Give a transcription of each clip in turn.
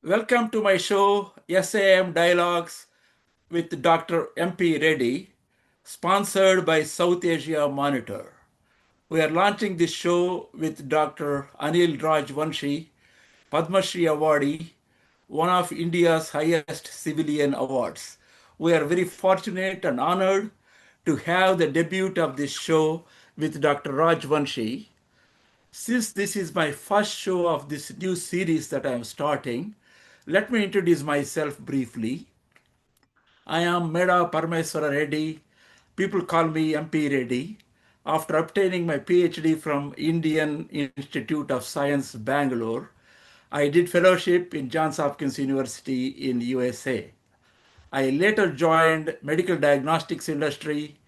Welcome to my show, SAM Dialogues with Dr. MP Reddy, sponsored by South Asia Monitor. We are launching this show with Dr. Anil Rajvanshi, Padma Shri Awardee, one of India's highest civilian awards. We are very fortunate and honored to have the debut of this show with Dr. Rajvanshi. Since this is my first show of this new series that I am starting, let me introduce myself briefly. I am Meda Parameswara Reddy. People call me MP Reddy. After obtaining my PhD from Indian Institute of Science, Bangalore, I did fellowship in Johns Hopkins University in USA. I later joined medical diagnostics industry.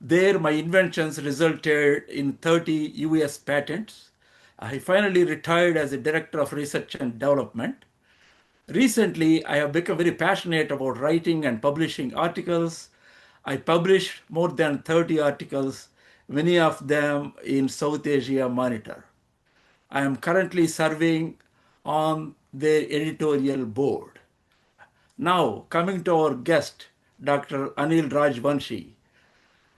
There, my inventions resulted in 30 US patents. I finally retired as a director of research and development. Recently, I have become very passionate about writing and publishing articles. I published more than 30 articles, many of them in South Asia Monitor. I am currently serving on their editorial board. Now, coming to our guest, Dr. Anil Rajvanshi.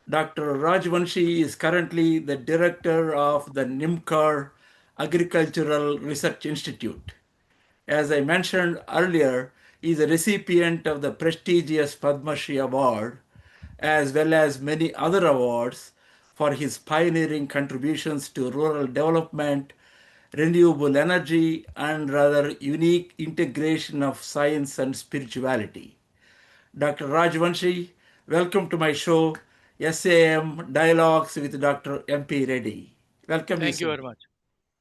Dr. Rajvanshi is currently the director of the NIMCAR Agricultural Research Institute. As I mentioned earlier, he is a recipient of the prestigious Padma Shri Award, as well as many other awards for his pioneering contributions to rural development, renewable energy, and rather unique integration of science and spirituality. Dr. Rajvanshi, welcome to my show, SAM Dialogues with Dr. MP Reddy. Welcome you, Thank you sir. very much.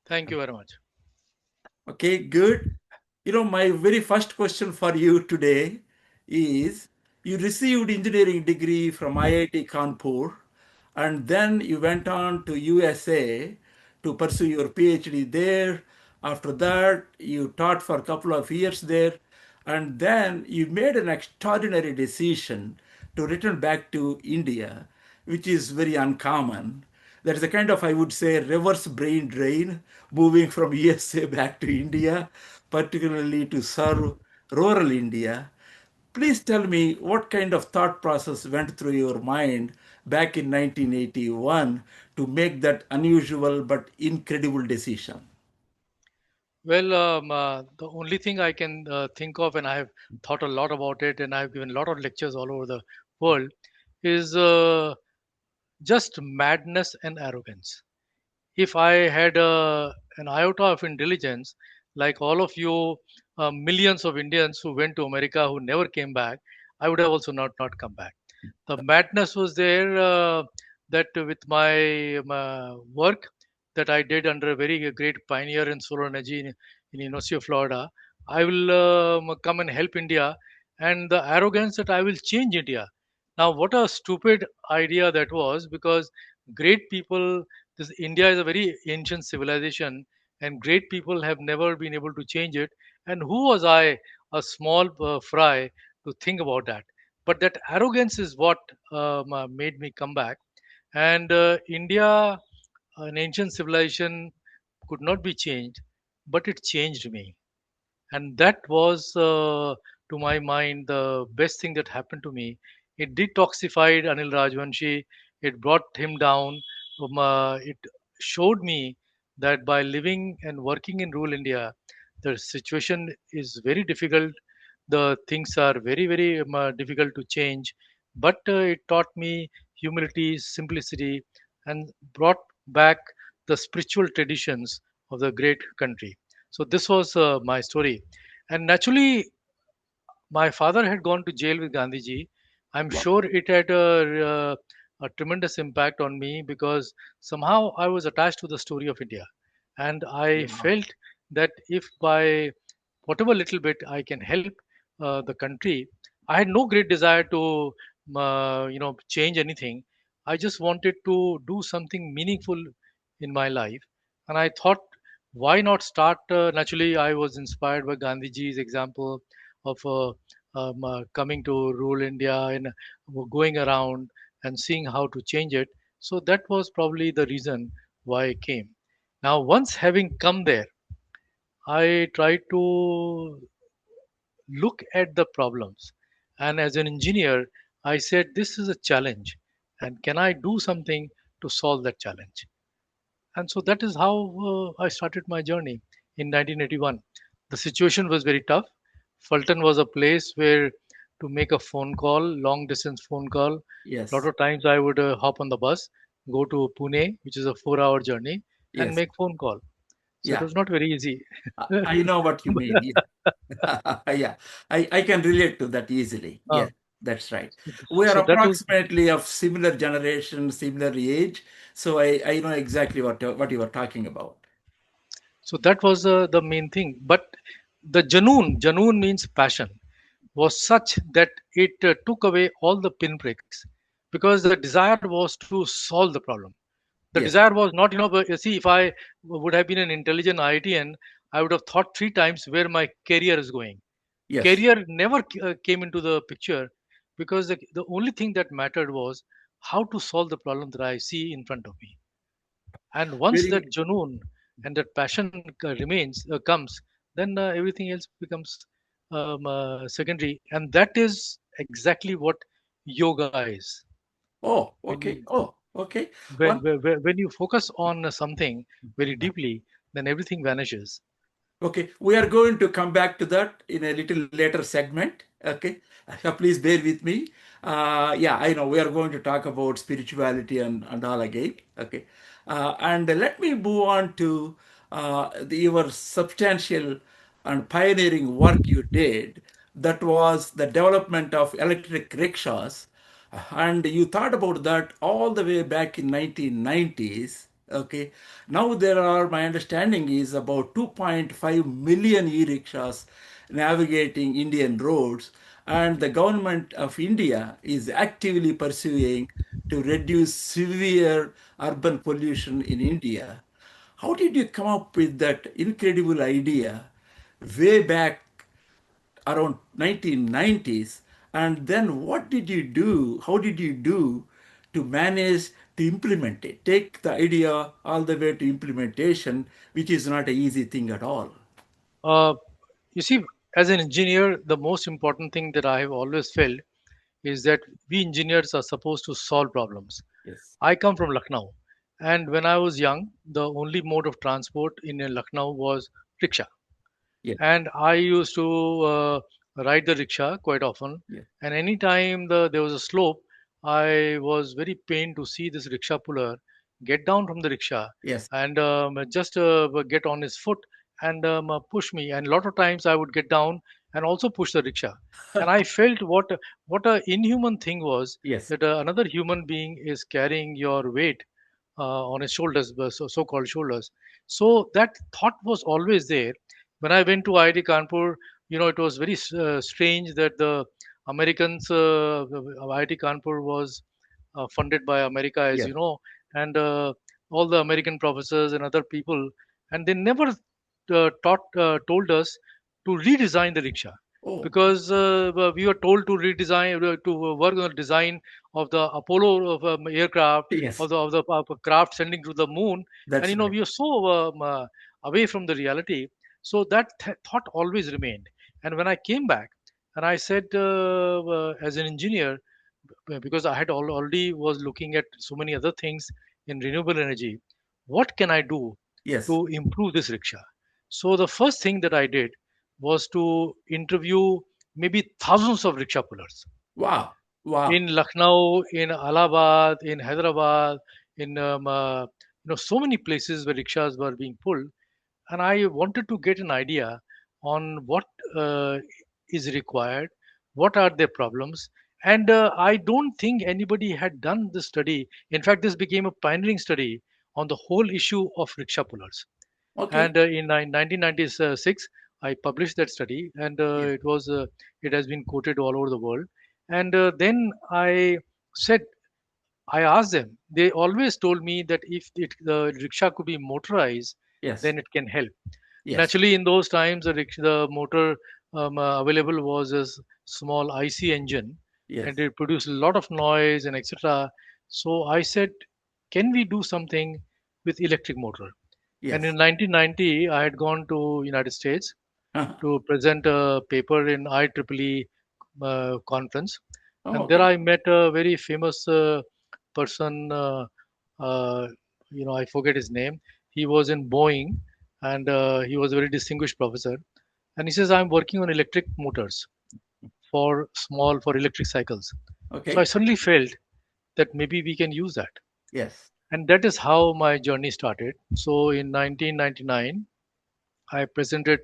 Thank you very much. Okay, good. My very first question for you today is you received engineering degree from IIT Kanpur and then you went on to USA to pursue your PhD there. After that, you taught for a couple of years there and then you made an extraordinary decision to return back to India, which is very uncommon. There is a kind of, I would say, reverse brain drain moving from USA back to India, particularly to serve rural India. Please tell me what kind of thought process went through your mind back in 1981 to make that unusual but incredible decision. Well, the only thing I can think of, and I have thought a lot about it, and I've given a lot of lectures all over the world, is just madness and arrogance. If I had an iota of intelligence, like all of you, millions of Indians who went to America who never came back, I would have also not come back. The madness was there that with my work that I did under a very great pioneer in solar energy in University of Florida, I will come and help India, and the arrogance that I will change India. Now, what a stupid idea that was, because great people, this India is a very ancient civilization, and great people have never been able to change it. And who was I, a small fry, to think about that? But that arrogance is what made me come back. And India, an ancient civilization, could not be changed, but it changed me. And that was, to my mind, the best thing that happened to me. It detoxified Anil Rajvanshi. It brought him down. It showed me that by living and working in rural India, the situation is very difficult. The things are very difficult to change. But it taught me humility, simplicity, and brought back the spiritual traditions of the great country. So this was my story. And naturally, my father had gone to jail with Gandhiji. I'm sure it had a tremendous impact on me, because somehow I was attached to the story of India. And I felt that if by whatever little bit I can help the country, I had no great desire to, change anything. I just wanted to do something meaningful in my life. And I thought, why not start? Naturally, I was inspired by Gandhiji's example of coming to rural India and going around and seeing how to change it. So that was probably the reason why I came. Now, once having come there, I tried to look at the problems. And as an engineer, I said, this is a challenge. And can I do something to solve that challenge? And so that is how I started my journey in 1981. The situation was very tough. Fulton was a place where to make a phone call, long distance phone call. A lot Yes, of times I would hop on the bus, go to Pune, which is a 4 hour journey, and yes, make phone call. So it yeah. was not very easy. I know what you mean. Yeah, yeah. I can relate to that easily. Uh, Yes, that's right. so, We are so that was approximately of similar generation, similar age, so I know exactly what you are talking about. the main thing. But the janoon means passion, was such that it took away all the pinpricks because the desire was to solve the problem. The Yes, desire was not, but you see, if I would have been an intelligent IITian, I would have thought three times where my career is going. yes. Career never came into the picture because the only thing that mattered was how to solve the problem that I see in front of me. And once Very. that junoon and that passion comes, then everything else becomes secondary. And that is exactly what yoga is. Oh, When okay. you Oh, okay. One. when you focus on something very deeply, then everything vanishes. Okay, we are going to come back to that in a little later segment. Okay, please bear with me. Yeah, I know we are going to talk about spirituality and all again. Okay, and let me move on to your substantial and pioneering work you did. That was the development of electric rickshaws, and you thought about that all the way back in 1990s. Okay, now there are, my understanding is about 2.5 million e-rickshaws navigating Indian roads, and the government of India is actively pursuing to reduce severe urban pollution in India. How did you come up with that incredible idea way back around 1990s, and then what did you do, how did you do to manage to implement it, take the idea all the way to implementation, which is not an easy thing at all. Uh, you see, as an engineer, the most important thing that I have always felt is that we engineers are supposed to solve problems. Yes. I come from Lucknow, and when I was young, the only mode of transport in Lucknow was rickshaw. Yes. And I used to ride the rickshaw quite often. Yes. And anytime there was a slope, I was very pained to see this rickshaw puller get down from the rickshaw Yes. and just get on his foot and push me. And a lot of times I would get down and also push the rickshaw. And I felt what a inhuman thing was Yes. that another human being is carrying your weight on his shoulders, so-called shoulders. So that thought was always there. When I went to IIT Kanpur, it was very strange that the Americans, IIT Kanpur was funded by America, as Yes. you know, and all the American professors and other people, and they never told us to redesign the rickshaw Oh. because we were told to redesign to work on the design of the Apollo aircraft Yes. of the craft sending to the moon, and That's right. we are so away from the reality. So that thought always remained. And when I came back and I said, as an engineer, because I had already was looking at so many other things in renewable energy, what can I do Yes. to improve this rickshaw? So the first thing that I did was to interview maybe thousands of rickshaw pullers Wow. Wow. in Lucknow, in Allahabad, in Hyderabad, in so many places where rickshaws were being pulled, and I wanted to get an idea on what uh, is required, what are their problems, and I don't think anybody had done this study. In fact, this became a pioneering study on the whole issue of rickshaw pullers. Okay. And in 1996, I published that study, and Yes. it has been quoted all over the world. And then said, I asked them. They always told me that if the rickshaw could be motorized, Yes. then it can help. Yes. Naturally, in those times, the motor available was a small IC engine, and Yes. it produced a lot of noise and etc. So I said, can we do something with electric motor? And Yes. in 1990, I had gone to United States, Uh-huh. to present a paper in IEEE conference, Oh, and there okay. I met a very famous person. Uh, I forget his name. He was in Boeing, and he was a very distinguished professor. And he says, "I'm working on electric motors for electric cycles." So I Okay. suddenly felt that maybe we can use that, Yes. and that is how my journey started. So in 1999, I presented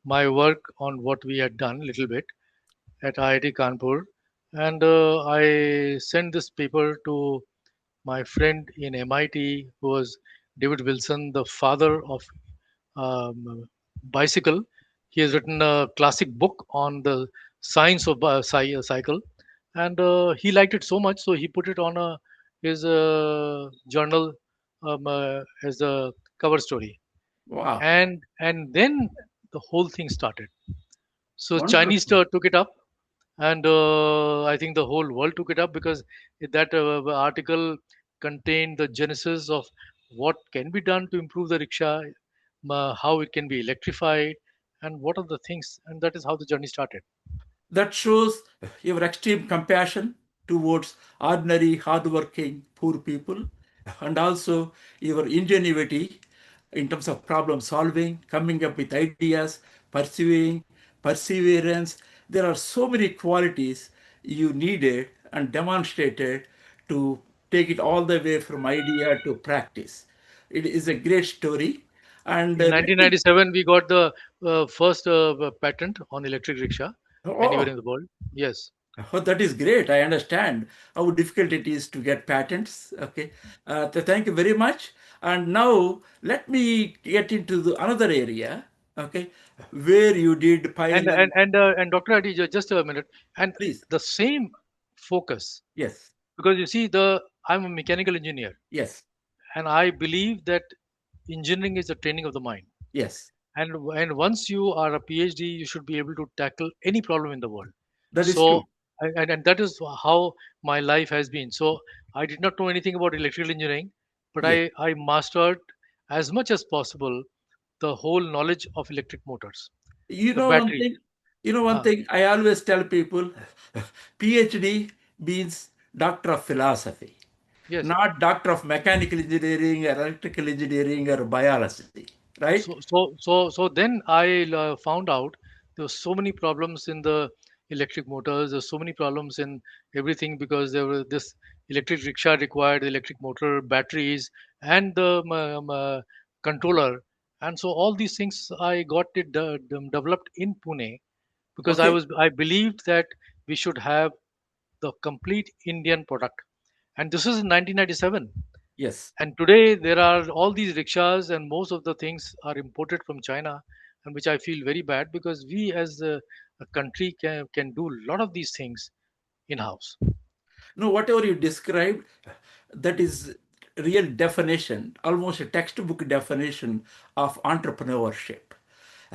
my work on what we had done a little bit at IIT Kanpur, and I sent this paper to my friend in MIT, who was David Wilson, the father of bicycle. He has written a classic book on the science of cycle, and he liked it so much, so he put it on his journal as a cover story, Wow. and then the whole thing started. So Chinese Wonderful. took it up, and I think the whole world took it up because that article contained the genesis of what can be done to improve the rickshaw, how it can be electrified, and what are the things, and that is how the journey started. That shows your extreme compassion towards ordinary, hardworking, poor people, and also your ingenuity in terms of problem solving, coming up with ideas, pursuing, perseverance. There are so many qualities you needed and demonstrated to take it all the way from idea to practice. It is a great story. And In let me, 1997, we got the first patent on electric rickshaw anywhere oh, in the world. Yes, oh, that is great. I understand how difficult it is to get patents. Okay. Thank you very much. And now let me get into another area. Okay. Where you did pioneering. and Dr. Adi, just a minute, and Please. the same focus, Yes. because you see, the I'm a mechanical engineer, Yes. and I believe that engineering is the training of the mind. Yes. And once you are a PhD, you should be able to tackle any problem in the world. That is So true. and that is how my life has been. So I did not know anything about electrical engineering, but Yes. I mastered as much as possible the whole knowledge of electric motors, You the know one battery. thing? You know one Ah, thing I always tell people PhD means Doctor of Philosophy, yes. not Doctor of Mechanical Engineering or Electrical Engineering or Biology, right? So then I found out there were so many problems in the electric motors. There's so many problems in everything because there were this electric rickshaw required electric motor, batteries, and the controller. And so all these things I got it developed in Pune because Okay. I believed that we should have the complete Indian product. And this is in 1997. Yes. And today there are all these rickshaws, and most of the things are imported from China, and which I feel very bad because we as a country can do a lot of these things in house. No, whatever you described, that is real definition, almost a textbook definition of entrepreneurship.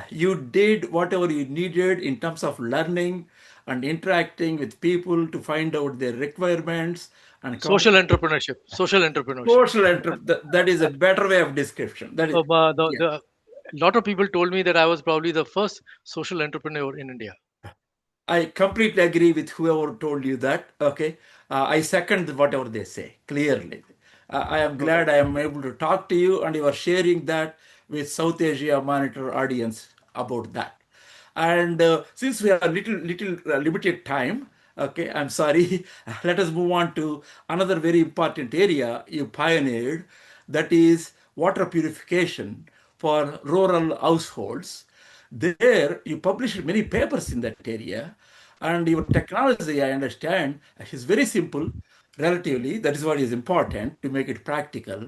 You did whatever you needed in terms of learning and interacting with people to find out their requirements and come up Social with entrepreneurship, social entrepreneurship. that is a better way of description. That is, yeah. The lot of people told me that I was probably the first social entrepreneur in India. I completely agree with whoever told you that. Okay, I second whatever they say clearly. I am Okay. glad I am able to talk to you, and you are sharing that with South Asia Monitor audience about that. And since we are little limited time, okay, I'm sorry. Let us move on to another very important area you pioneered, that is water purification for rural households. There, you published many papers in that area, and your technology, I understand, is very simple, relatively. That is what is important to make it practical.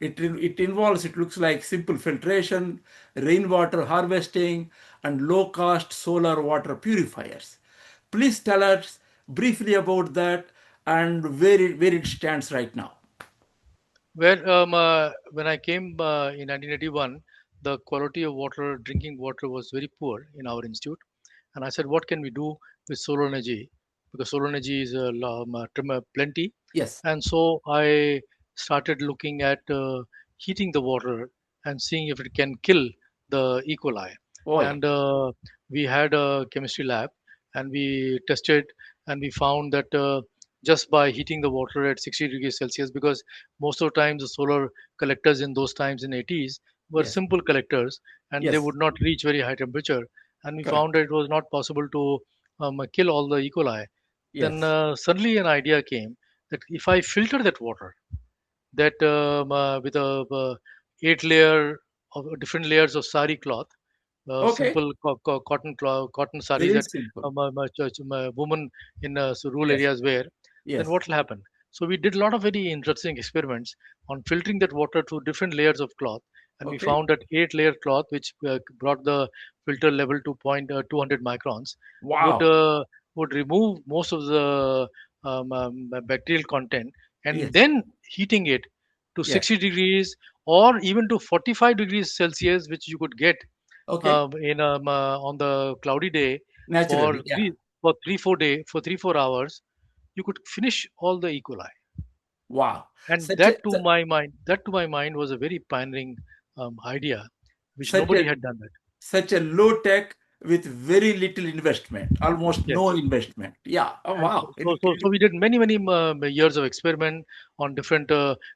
It involves, it looks like simple filtration, rainwater harvesting, and low cost solar water purifiers. Please tell us briefly about that and where it stands right now. When I came in 1981, the quality of water, drinking water, was very poor in our institute. And I said, what can we do with solar energy? Because solar energy is plenty. Yes. And so I started looking at heating the water and seeing if it can kill the E. coli. Oh, yeah. and we had a chemistry lab, and we tested, and we found that just by heating the water at 60 degrees Celsius, because most of the times the solar collectors in those times in 80s were Yes. simple collectors, and they Yes. would not reach very high temperature, and we Correct. found that it was not possible to kill all the E. coli. Then Yes. suddenly an idea came that if I filter that water, that with a eight layer of different layers of sari cloth, Okay. simple cotton cloth, cotton saris Very that simple. women in rural Yes. areas wear, then Yes. what will happen? So we did a lot of very interesting experiments on filtering that water through different layers of cloth, and we Okay. found that eight-layer cloth, which brought the filter level to 200 microns, would Wow. uh, would remove most of the bacterial content, and Yes. then heating it to Yes. 60 degrees or even to 45 degrees Celsius, which you could get Okay. in on the cloudy day Naturally. for Yeah. three 3 4 hours, you could finish all the E. coli. Wow. And Such a that to my mind was a very pioneering idea, which such nobody a had done that. such a low tech with very little investment, almost no Yes. investment. Yeah. Oh, And wow. so we did many years of experiment on different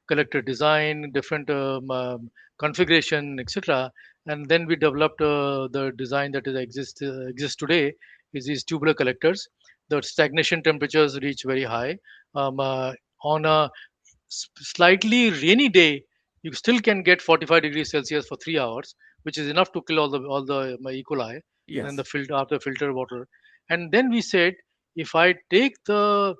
collector design, different configuration, etc. And then we developed the design that is exists today, is these tubular collectors. The stagnation temperatures reach very high. On a slightly rainy day, you still can get 45 degrees Celsius for 3 hours, which is enough to kill all the E. coli and the Yes. filter after filter water. And then we said, if I take the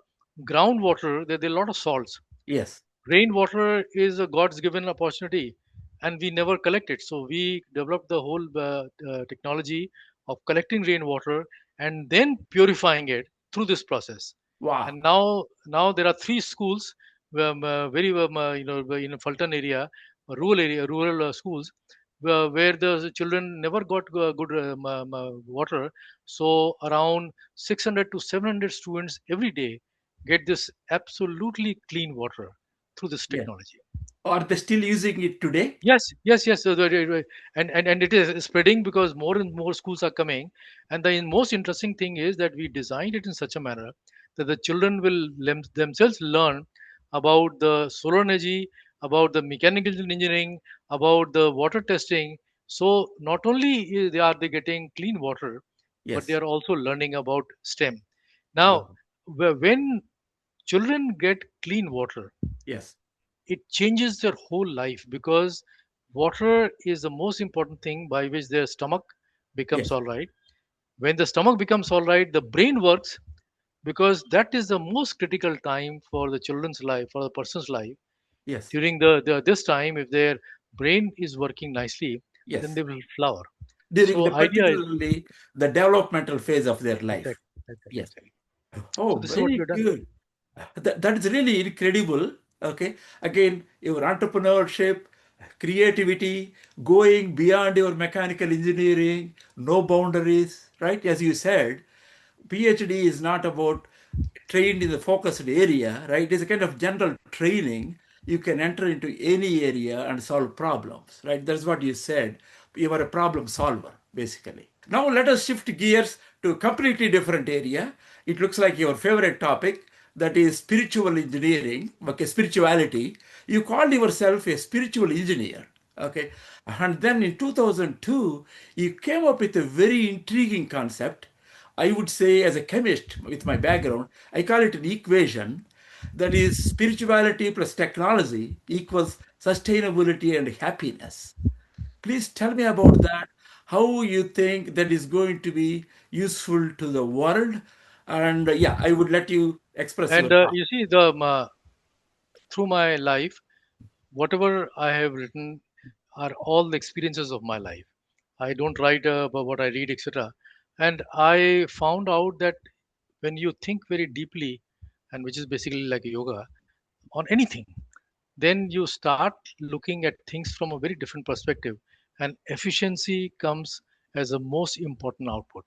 groundwater, there are a lot of salts. Yes. Rainwater is a God's given opportunity, and we never collect it. So we developed the whole technology of collecting rainwater and then purifying it through this process. Wow. And now there are three schools, very in a Phaltan area, rural schools, where the children never got good water. So around 600 to 700 students every day get this absolutely clean water through this Yes. technology. Are they still using it today? Yes. And it is spreading because more and more schools are coming. And the most interesting thing is that we designed it in such a manner that the children will themselves learn about the solar energy, about the mechanical engineering, about the water testing. So not only are they getting clean water, but they Yes. are also learning about STEM. Now, Wow. when children get clean water, Yes. it changes their whole life, because water is the most important thing by which their stomach becomes Yes. all right. When the stomach becomes all right, the brain works, because that is the most critical time for the children's life, for the person's life. Yes. During the this time, if their brain is working nicely, then Yes. they will flower. During the So idea is particularly the developmental phase of their life. Yes. exactly. Oh, So this is what we very have done. good. That is really incredible. Okay. Again, your entrepreneurship, creativity, going beyond your mechanical engineering, no boundaries, right? As you said, PhD is not about trained in the focused area, right? It is a kind of general training. You can enter into any area and solve problems, right? That's what you said. You are a problem solver, basically. Now let us shift gears to a completely different area. It looks like your favorite topic, that is spiritual engineering, okay, spirituality. You called yourself a spiritual engineer, okay? And then in 2002, you came up with a very intriguing concept. I would say, as a chemist with my background, I call it an equation, that is spirituality plus technology equals sustainability and happiness. Please tell me about that, how you think that is going to be useful to the world. And yeah, I would let you express your And thought. you see, through my life, whatever I have written are all the experiences of my life. I don't write about what I read, etc. And I found out that when you think very deeply, and which is basically like yoga, on anything, then you start looking at things from a very different perspective, and efficiency comes as a most important output,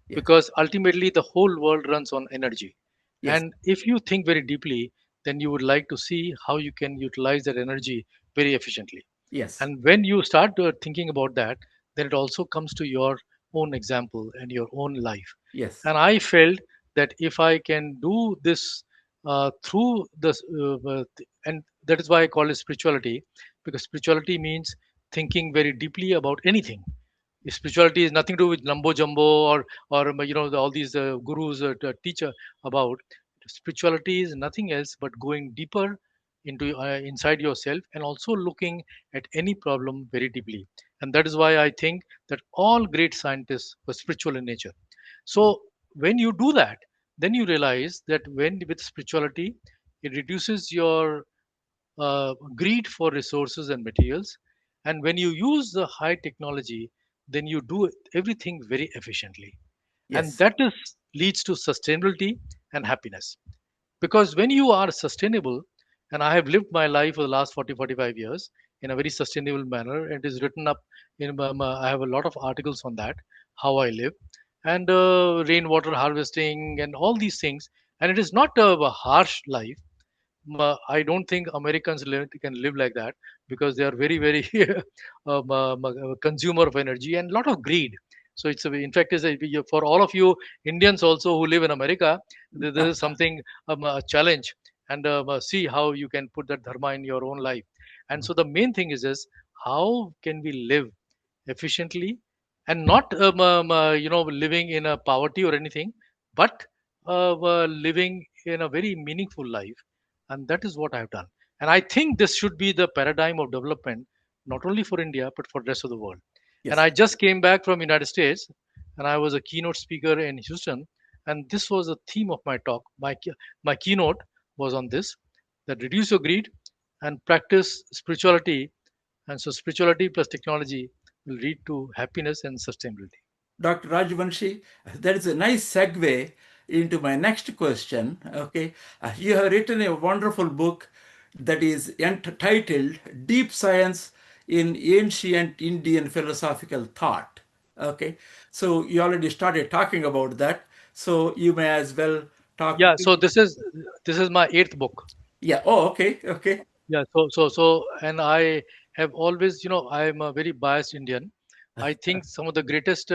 Yes, because ultimately the whole world runs on energy. yes, And if you think very deeply, then you would like to see how you can utilize that energy very efficiently. yes, And when you start thinking about that, then it also comes to your own example and your own life. Yes. And I felt that if I can do this through this, and that is why I call it spirituality, because spirituality means thinking very deeply about anything. Spirituality is nothing to do with lumbo jumbo or all these gurus teach about. Spirituality is nothing else but going deeper into inside yourself and also looking at any problem very deeply. And that is why I think that all great scientists were spiritual in nature. Yes. So when you do that, then you realize that when with spirituality, it reduces your greed for resources and materials. And when you use the high technology, then you do everything very efficiently. And Yes. that is leads to sustainability and happiness. Because when you are sustainable, and I have lived my life for the last 40-45 years in a very sustainable manner, and it is written up in I have a lot of articles on that, how I live, and rainwater harvesting and all these things. And it is not a harsh life. I don't think Americans can live like that, because they are very, very consumer of energy and a lot of greed. So in fact, for all of you Indians also who live in America, this is something, a challenge. And see how you can put that dharma in your own life. And so the main thing is how can we live efficiently and not living in a poverty or anything, but living in a very meaningful life. And that is what I have done. And I think this should be the paradigm of development, not only for India but for the rest of the world. And Yes. I just came back from United States, and I was a keynote speaker in Houston, and this was the theme of my talk. My keynote was on this, that reduce your greed and practice spirituality. And so spirituality plus technology will lead to happiness and sustainability. Dr. Rajvanshi, that is a nice segue into my next question. Okay, you have written a wonderful book that is entitled "Deep Science in Ancient Indian Philosophical Thought." Okay, so you already started talking about that, so you may as well talk. Yeah, so this is my eighth book. Yeah. Oh, okay. Okay. Yeah, so, and I have always, I'm a very biased Indian. I think some of the greatest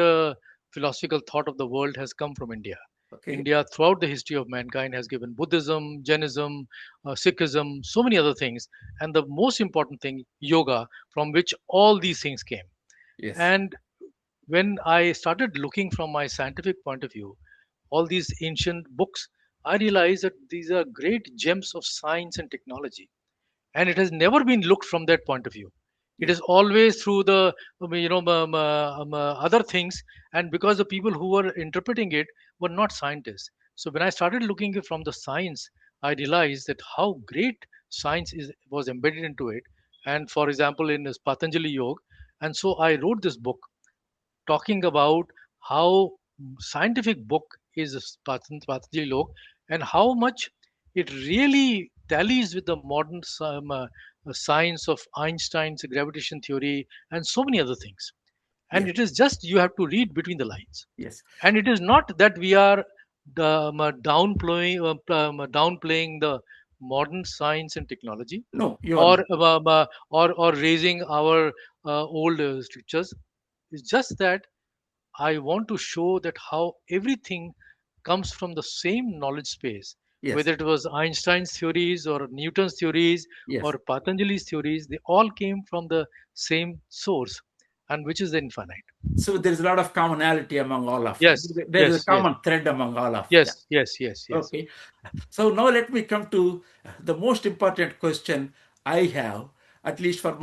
philosophical thought of the world has come from India. Okay. India, throughout the history of mankind, has given Buddhism, Jainism, Sikhism, so many other things, and the most important thing, yoga, from which all these things came. Yes. And when I started looking from my scientific point of view, all these ancient books, I realized that these are great gems of science and technology, and it has never been looked from that point of view. It Yes. is always through the other things, and because the people who were interpreting it were not scientists. So when I started looking it from the science, I realized that how great science is was embedded into it. And for example, in this Patanjali Yoga, and so I wrote this book talking about how scientific book is Patanjali Lok, and how much it really tallies with the modern science of Einstein's gravitation theory and so many other things. And Yes. it is just you have to read between the lines. Yes. And it is not that we are downplaying the modern science and technology, No, you are or not. raising our old scriptures. It's just that I want to show that how everything comes from the same knowledge space, Yes. whether it was Einstein's theories or Newton's theories Yes. or Patanjali's theories, they all came from the same source, and which is the infinite. So there is a lot of commonality among all of them. Yes, There is a yes, yes, common thread among all of them. yes, yes, yes, yes. Okay. So now let me come to the most important question I have, at least for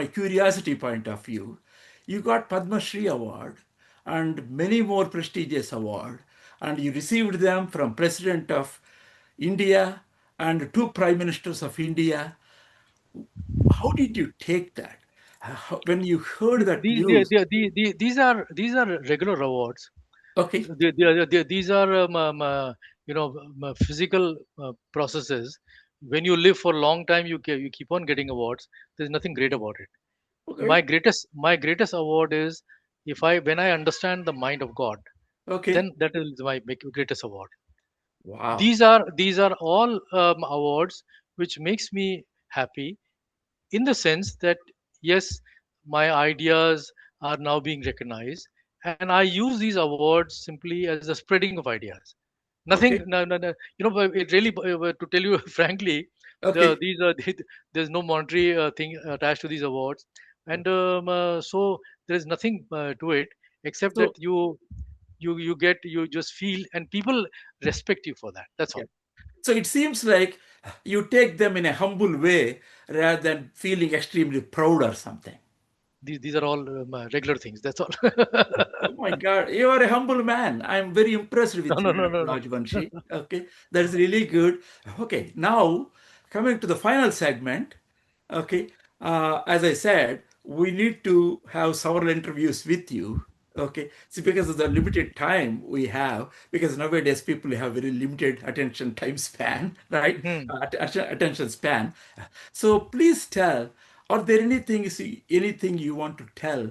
my curiosity point of view. You got Padma Shri Award and many more prestigious award, and you received them from President of India and two Prime Ministers of India. How did you take that? When you heard that news? These are regular awards. Okay. These are physical processes. When you live for a long time, you keep on getting awards. There's nothing great about it. Okay. My greatest award is, if I when I understand the mind of God, Okay. then that is my greatest award. Wow. These are all awards which makes me happy, in the sense that yes, my ideas are now being recognized, and I use these awards simply as a spreading of ideas. Nothing, Okay. no, no, no. But it really, to tell you frankly, Okay. these are there's no monetary thing attached to these awards, and so there is nothing to it except that So, you get, you just feel, and people respect you for that. That's yeah. all. So it seems like you take them in a humble way rather than feeling extremely proud or something. These are all regular things. That's all. Oh my God, you are a humble man. I'm very impressed No, with no, you, no, Dr. no, no. Rajvanshi. Okay, that is really good. Okay, now coming to the final segment. Okay, as I said, we need to have several interviews with you. Okay, see, because of the limited time we have, because nowadays people have very limited attention time span, right? Hmm. Attention span. So please tell, are there anything you want to tell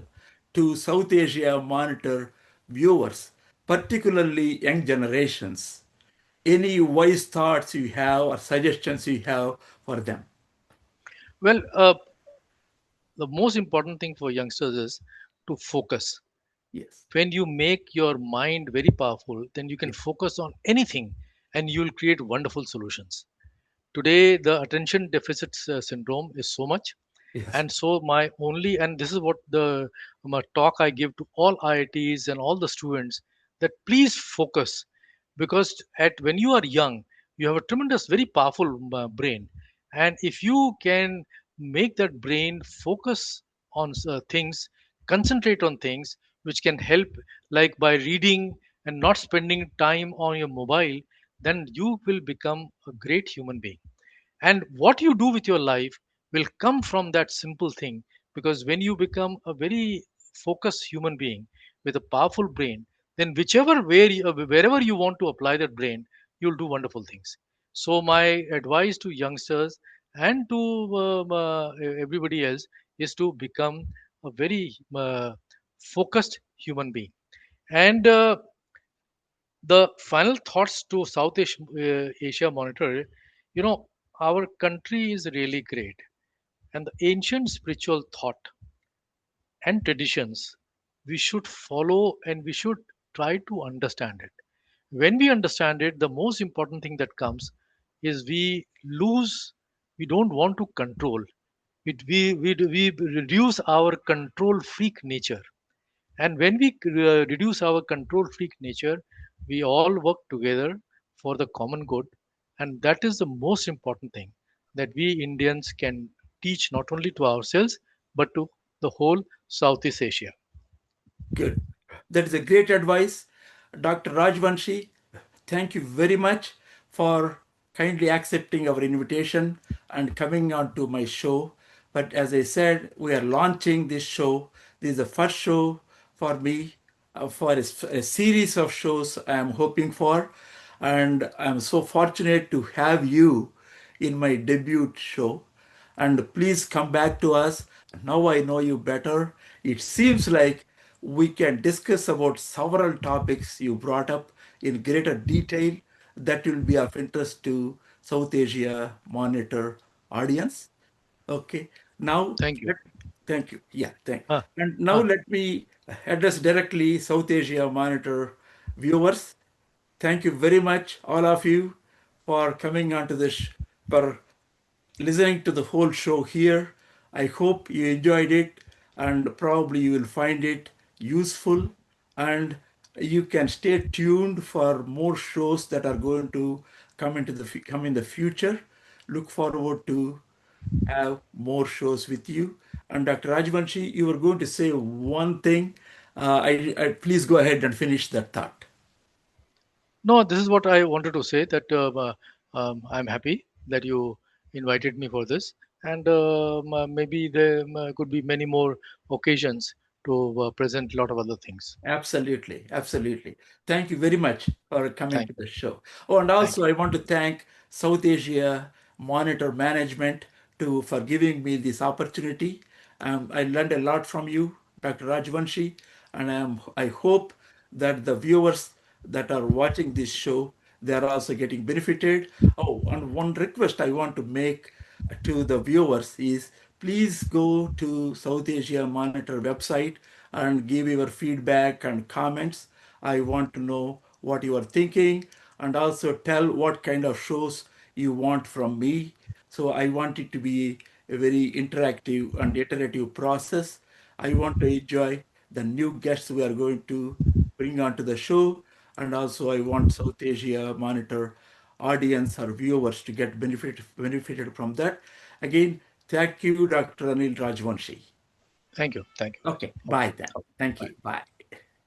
to South Asia Monitor viewers, particularly young generations? Any wise thoughts you have or suggestions you have for them? Well, the most important thing for youngsters is to focus. Yes. When you make your mind very powerful, then you can Yes. focus on anything, and you'll create wonderful solutions. Today, the attention deficit syndrome is so much, Yes. and so my only, and this is what the my talk I give to all IITs and all the students, that please focus, because at when you are young, you have a tremendous, very powerful brain, and if you can make that brain focus on things, concentrate on things which can help, like by reading and not spending time on your mobile, then you will become a great human being. And what you do with your life will come from that simple thing, because when you become a very focused human being with a powerful brain, then wherever you want to apply that brain, you'll do wonderful things. So my advice to youngsters and to everybody else is to become a very focused human being. And the final thoughts to South Asia Monitor, our country is really great, and the ancient spiritual thought and traditions we should follow, and we should try to understand it. When we understand it, the most important thing that comes is we don't want to control. We reduce our control freak nature, and when we reduce our control freak nature, we all work together for the common good. And that is the most important thing that we Indians can teach, not only to ourselves, but to the whole Southeast Asia. Good. That is a great advice. Dr. Rajvanshi, thank you very much for kindly accepting our invitation and coming on to my show. But as I said, we are launching this show. This is the first show for me for a series of shows I am hoping for. And I'm so fortunate to have you in my debut show. And please come back to us. Now I know you better. It seems like we can discuss about several topics you brought up in greater detail that will be of interest to South Asia Monitor audience. Okay. Now, Thank you. thank you. Yeah, thank. Huh, And now huh. let me address directly South Asia Monitor viewers. Thank you very much, all of you, for coming onto this, for listening to the whole show here. I hope you enjoyed it, and probably you will find it useful, and you can stay tuned for more shows that are going to come in the future. Look forward to have more shows with you. And Dr. Rajvanshi, you were going to say one thing. Please go ahead and finish that thought. No, this is what I wanted to say, that I'm happy that you invited me for this, and maybe there could be many more occasions to present a lot of other things. Absolutely, absolutely. Thank you very much for coming Thank to you. the show. Oh, and Thank also you. I want to thank South Asia Monitor Management for giving me this opportunity. I learned a lot from you, Dr. Rajvanshi, and I hope that the viewers that are watching this show, they are also getting benefited. Oh, and one request I want to make to the viewers is please go to South Asia Monitor website and give your feedback and comments. I want to know what you are thinking and also tell what kind of shows you want from me. So I want it to be a very interactive and iterative process. I want to enjoy the new guests we are going to bring onto the show, and also I want South Asia Monitor audience or viewers to get benefited from that. Again, thank you, Dr. Anil Rajvanshi. Thank you. Thank you. Okay, Okay. bye then. Okay. Thank Bye. you. Bye.